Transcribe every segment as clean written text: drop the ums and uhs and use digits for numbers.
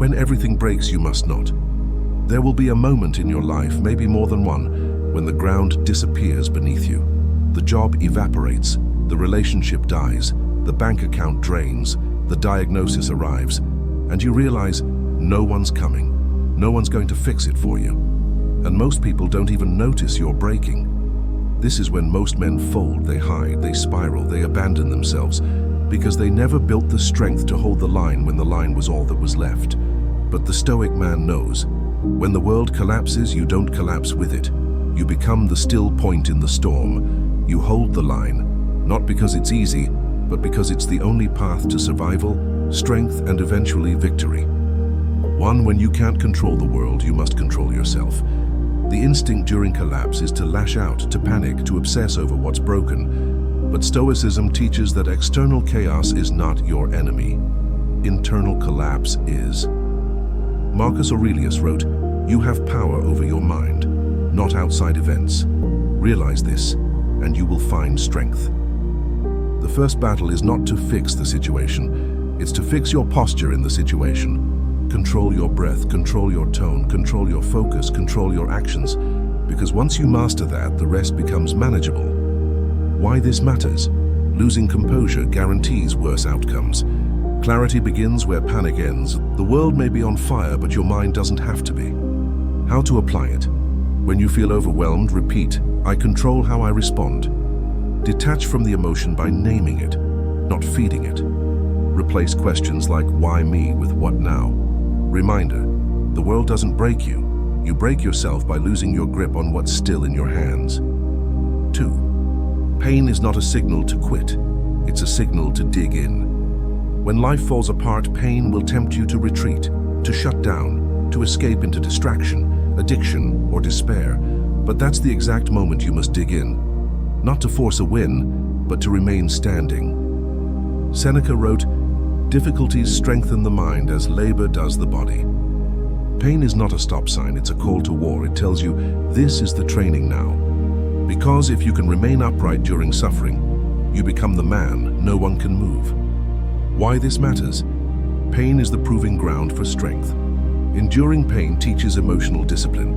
When everything breaks, you must not. There will be a moment in your life, maybe more than one, when the ground disappears beneath you. The job evaporates, the relationship dies, the bank account drains, the diagnosis arrives, and you realize no one's coming. No one's going to fix it for you. And most people don't even notice you're breaking. This is when most men fold, they hide, they spiral, they abandon themselves, because they never built the strength to hold the line when the line was all that was left. But the Stoic man knows, when the world collapses, you don't collapse with it. You become the still point in the storm. You hold the line, not because it's easy, but because it's the only path to survival, strength, and eventually victory. One, when you can't control the world, you must control yourself. The instinct during collapse is to lash out, to panic, to obsess over what's broken. But Stoicism teaches that external chaos is not your enemy. Internal collapse is. Marcus Aurelius wrote, "You have power over your mind, not outside events. Realize this, and you will find strength." The first battle is not to fix the situation, it's to fix your posture in the situation. Control your breath, control your tone, control your focus, control your actions, because once you master that, the rest becomes manageable. Why this matters? Losing composure guarantees worse outcomes. Clarity begins where panic ends. The world may be on fire, but your mind doesn't have to be. How to apply it? When you feel overwhelmed, repeat, "I control how I respond." Detach from the emotion by naming it, not feeding it. Replace questions like "why me" with "what now?" Reminder, the world doesn't break you. You break yourself by losing your grip on what's still in your hands. 2. Pain is not a signal to quit. It's a signal to dig in. When life falls apart, pain will tempt you to retreat, to shut down, to escape into distraction, addiction, or despair. But that's the exact moment you must dig in. Not to force a win, but to remain standing. Seneca wrote, "Difficulties strengthen the mind as labor does the body." Pain is not a stop sign, it's a call to war. It tells you, this is the training now. Because if you can remain upright during suffering, you become the man no one can move. Why this matters? Pain is the proving ground for strength. Enduring pain teaches emotional discipline.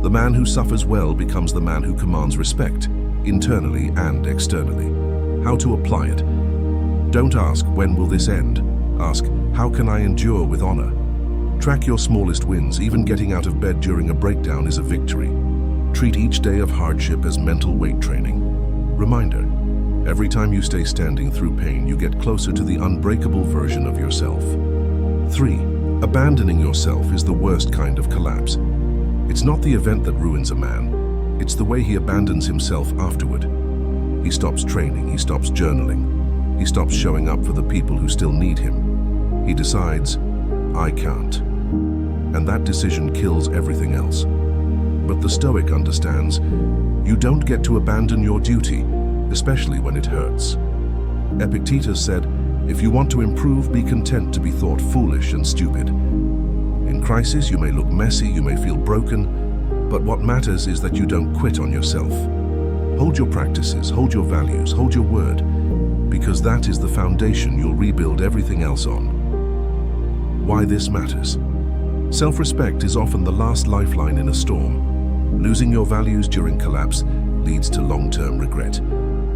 The man who suffers well becomes the man who commands respect, internally and externally. How to apply it? Don't ask, "When will this end?" Ask, "How can I endure with honor?" Track your smallest wins. Even getting out of bed during a breakdown is a victory. Treat each day of hardship as mental weight training. Reminder, every time you stay standing through pain, you get closer to the unbreakable version of yourself. 3. Abandoning yourself is the worst kind of collapse. It's not the event that ruins a man. It's the way he abandons himself afterward. He stops training, he stops journaling, he stops showing up for the people who still need him. He decides, "I can't." And that decision kills everything else. But the Stoic understands, you don't get to abandon your duty, especially when it hurts. Epictetus said, "If you want to improve, be content to be thought foolish and stupid." In crisis, you may look messy, you may feel broken, but what matters is that you don't quit on yourself. Hold your practices, hold your values, hold your word, because that is the foundation you'll rebuild everything else on. Why this matters? Self-respect is often the last lifeline in a storm. Losing your values during collapse leads to long-term regret.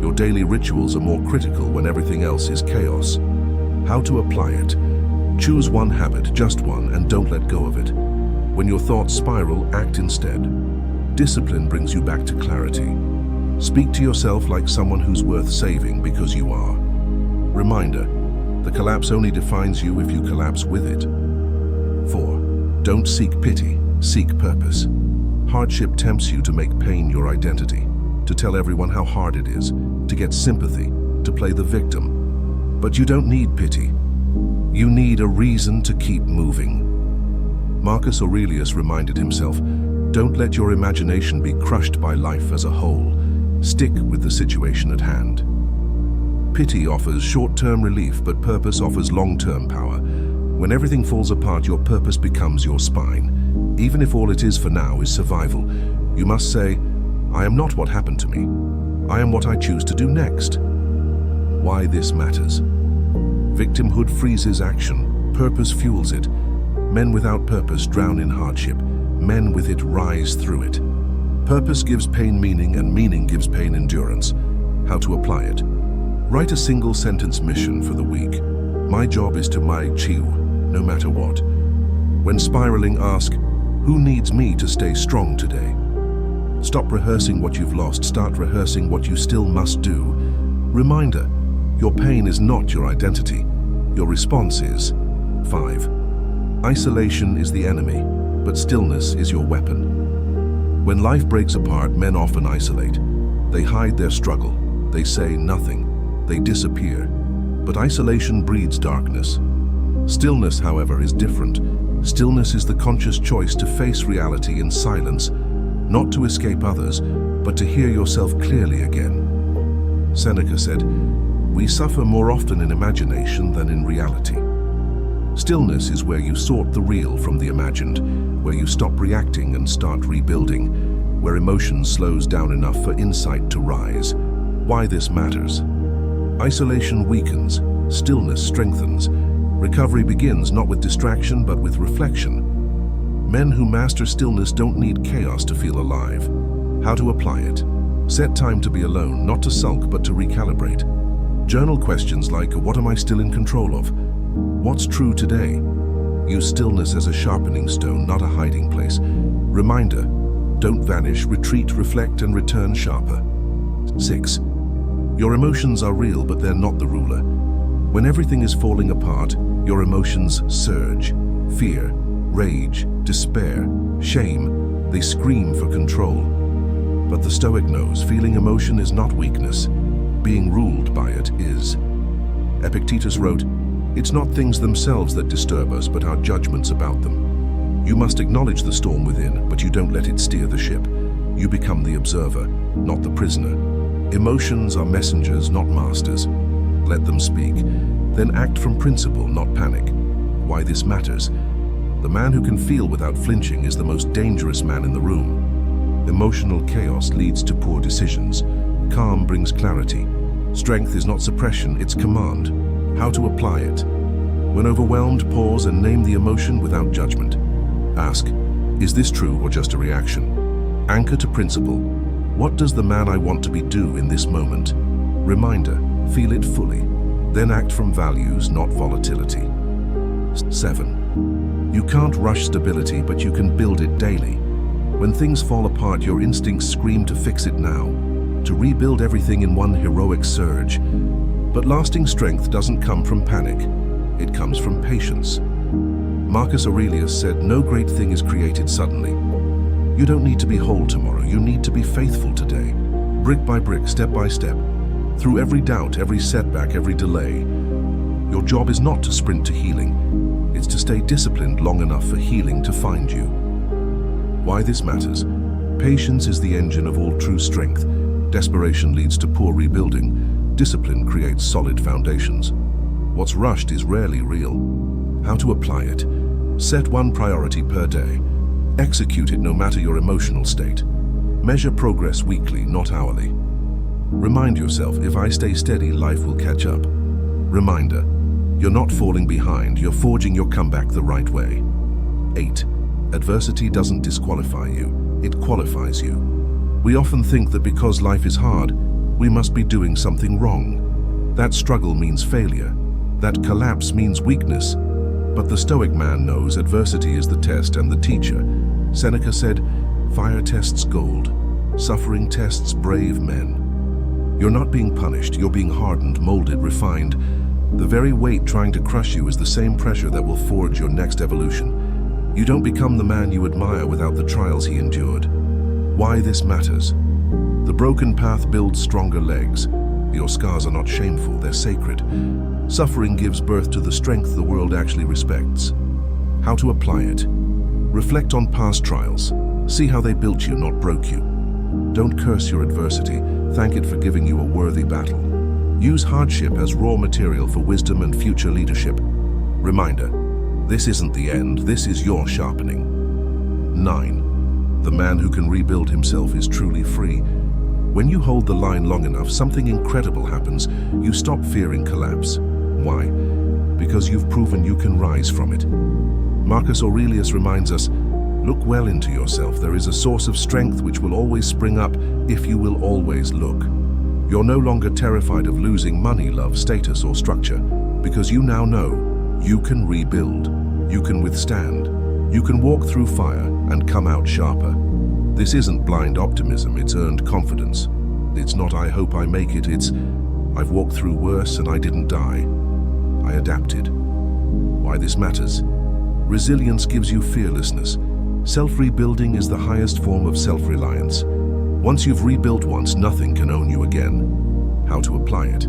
Your daily rituals are more critical when everything else is chaos. How to apply it? Choose one habit, just one, and don't let go of it. When your thoughts spiral, act instead. Discipline brings you back to clarity. Speak to yourself like someone who's worth saving, because you are. Reminder, the collapse only defines you if you collapse with it. 4. Don't seek pity, seek purpose. Hardship tempts you to make pain your identity, to tell everyone how hard it is, to get sympathy, to play the victim. But you don't need pity. You need a reason to keep moving. Marcus Aurelius reminded himself, "Don't let your imagination be crushed by life as a whole. Stick with the situation at hand." Pity offers short-term relief, but purpose offers long-term power. When everything falls apart, your purpose becomes your spine. Even if all it is for now is survival, you must say, "I am not what happened to me. I am what I choose to do next." Why this matters? Victimhood freezes action, purpose fuels it. Men without purpose drown in hardship. Men with it rise through it. Purpose gives pain meaning, and meaning gives pain endurance. How to apply it? Write a single sentence mission for the week. My job is to mai chiu, no matter what. When spiraling, ask, who needs me to stay strong today? Stop rehearsing what you've lost, start rehearsing what you still must do. Reminder, your pain is not your identity. Your response is. 5. Isolation is the enemy, but stillness is your weapon. When life breaks apart, men often isolate. They hide their struggle. They say nothing. They disappear. But isolation breeds darkness. Stillness, however, is different. Stillness is the conscious choice to face reality in silence, not to escape others, but to hear yourself clearly again. Seneca said, "We suffer more often in imagination than in reality." Stillness is where you sort the real from the imagined, where you stop reacting and start rebuilding, where emotion slows down enough for insight to rise. Why this matters? Isolation weakens, stillness strengthens. Recovery begins not with distraction but with reflection. Men who master stillness don't need chaos to feel alive. How to apply it? Set time to be alone, not to sulk but to recalibrate. Journal questions like, what am I still in control of? What's true today? Use stillness as a sharpening stone, not a hiding place. Reminder, don't vanish, retreat, reflect, and return sharper. 6. Your emotions are real, but they're not the ruler. When everything is falling apart, your emotions surge. Fear, rage, despair, shame, they scream for control. But the Stoic knows feeling emotion is not weakness. Being ruled by it is. Epictetus wrote, "It's not things themselves that disturb us, but our judgments about them." You must acknowledge the storm within, but you don't let it steer the ship. You become the observer, not the prisoner. Emotions are messengers, not masters. Let them speak. Then act from principle, not panic. Why this matters? The man who can feel without flinching is the most dangerous man in the room. Emotional chaos leads to poor decisions. Calm brings clarity. Strength is not suppression, it's command. How to apply it? When overwhelmed, pause and name the emotion without judgment. Ask, is this true or just a reaction? Anchor to principle. What does the man I want to be do in this moment? Reminder, feel it fully. Then act from values, not volatility. 7. You can't rush stability, but you can build it daily. When things fall apart, your instincts scream to fix it now, to rebuild everything in one heroic surge. But lasting strength doesn't come from panic. It comes from patience. Marcus Aurelius said, "No great thing is created suddenly." You don't need to be whole tomorrow, you need to be faithful today. Brick by brick, step by step. Through every doubt, every setback, every delay. Your job is not to sprint to healing. It's to stay disciplined long enough for healing to find you. Why this matters? Patience is the engine of all true strength. Desperation leads to poor rebuilding. Discipline creates solid foundations. What's rushed is rarely real. How to apply it? Set one priority per day. Execute it no matter your emotional state. Measure progress weekly, not hourly. Remind yourself, if I stay steady, life will catch up. Reminder, you're not falling behind, you're forging your comeback the right way. 8. Adversity doesn't disqualify you, it qualifies you. We often think that because life is hard, we must be doing something wrong. That struggle means failure. That collapse means weakness. But the Stoic man knows adversity is the test and the teacher. Seneca said, "Fire tests gold. Suffering tests brave men." You're not being punished, you're being hardened, molded, refined. The very weight trying to crush you is the same pressure that will forge your next evolution. You don't become the man you admire without the trials he endured. Why this matters? The broken path builds stronger legs. Your scars are not shameful, they're sacred. Suffering gives birth to the strength the world actually respects. How to apply it? Reflect on past trials. See how they built you, not broke you. Don't curse your adversity. Thank it for giving you a worthy battle. Use hardship as raw material for wisdom and future leadership. Reminder, this isn't the end, this is your sharpening. 9. The man who can rebuild himself is truly free. When you hold the line long enough, something incredible happens. You stop fearing collapse. Why? Because you've proven you can rise from it. Marcus Aurelius reminds us, look well into yourself. There is a source of strength which will always spring up if you will always look. You're no longer terrified of losing money, love, status, or structure, because you now know you can rebuild, you can withstand, you can walk through fire and come out sharper. This isn't blind optimism, it's earned confidence. It's not I hope I make it, it's I've walked through worse and I didn't die. I adapted. Why this matters? Resilience gives you fearlessness. Self-rebuilding is the highest form of self-reliance. Once you've rebuilt once, nothing can own you again. How to apply it?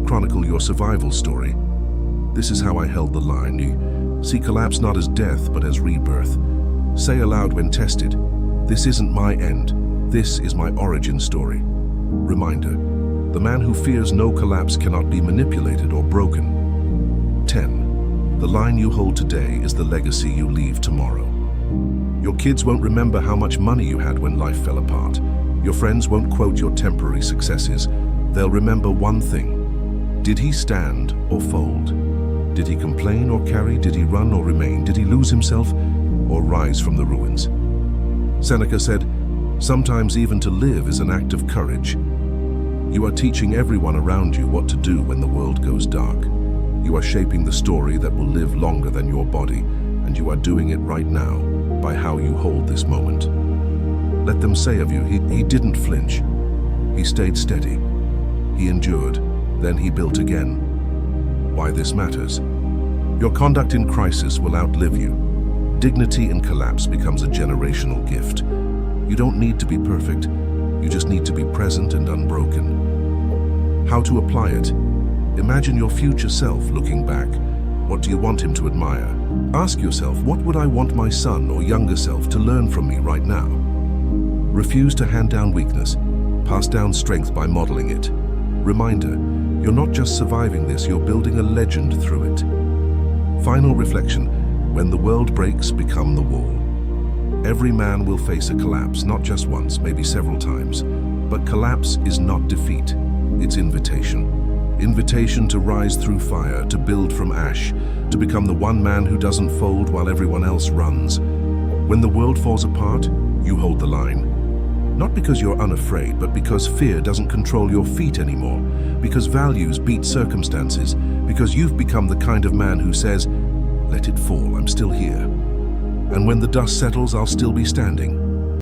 Chronicle your survival story. This is how I held the line. You see collapse not as death, but as rebirth. Say aloud when tested, this isn't my end, this is my origin story. Reminder, the man who fears no collapse cannot be manipulated or broken. 10. The line you hold today is the legacy you leave tomorrow. Your kids won't remember how much money you had when life fell apart. Your friends won't quote your temporary successes. They'll remember one thing. Did he stand or fold? Did he complain or carry? Did he run or remain? Did he lose himself or rise from the ruins? Seneca said, sometimes even to live is an act of courage. You are teaching everyone around you what to do when the world goes dark. You are shaping the story that will live longer than your body, and you are doing it right now by how you hold this moment. Let them say of you, he didn't flinch. He stayed steady. He endured. Then he built again. Why this matters? Your conduct in crisis will outlive you. Dignity in collapse becomes a generational gift. You don't need to be perfect. You just need to be present and unbroken. How to apply it? Imagine your future self looking back. What do you want him to admire? Ask yourself, what would I want my son or younger self to learn from me right now? Refuse to hand down weakness. Pass down strength by modeling it. Reminder, you're not just surviving this, you're building a legend through it. Final reflection, when the world breaks, become the wall. Every man will face a collapse, not just once, maybe several times. But collapse is not defeat, it's invitation. Invitation to rise through fire, to build from ash, to become the one man who doesn't fold while everyone else runs. When the world falls apart, you hold the line. Not because you're unafraid, but because fear doesn't control your feet anymore, because values beat circumstances, because you've become the kind of man who says, let it fall, I'm still here. And when the dust settles, I'll still be standing.